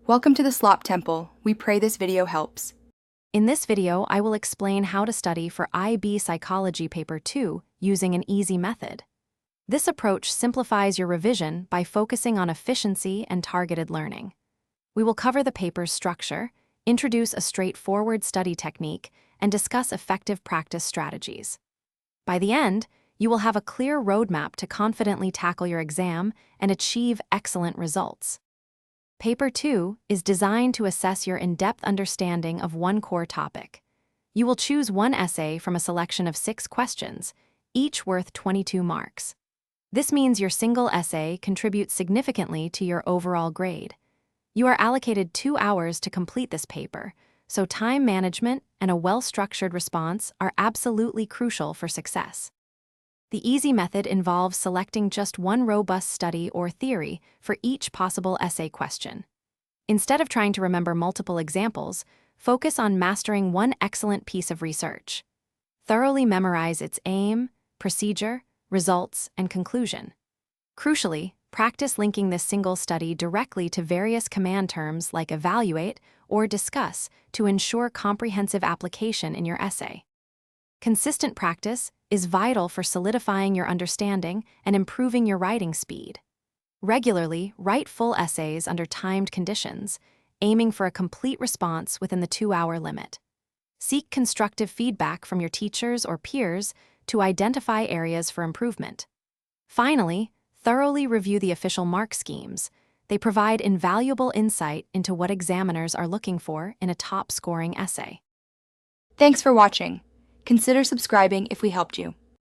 Welcome to the Slop Temple. We pray this video helps. In this video, I will explain how to study for IB Psychology Paper 2 using an easy method. This approach simplifies your revision by focusing on efficiency and targeted learning. We will cover the paper's structure, introduce a straightforward study technique, and discuss effective practice strategies. By the end, you will have a clear roadmap to confidently tackle your exam and achieve excellent results. Paper 2 is designed to assess your in-depth understanding of one core topic. You will choose one essay from a selection of 6 questions, each worth 22 marks. This means your single essay contributes significantly to your overall grade. You are allocated 2 hours to complete this paper, so time management and a well-structured response are absolutely crucial for success. The easy method involves selecting just one robust study or theory for each possible essay question. Instead of trying to remember multiple examples, focus on mastering one excellent piece of research. Thoroughly memorize its aim, procedure, results, and conclusion. Crucially, practice linking this single study directly to various command terms like evaluate or discuss to ensure comprehensive application in your essay. Consistent practice is vital for solidifying your understanding and improving your writing speed. Regularly, write full essays under timed conditions, aiming for a complete response within the 2-hour limit. Seek constructive feedback from your teachers or peers to identify areas for improvement. Finally, thoroughly review the official mark schemes. They provide invaluable insight into what examiners are looking for in a top-scoring essay. Thanks for watching. Consider subscribing if we helped you.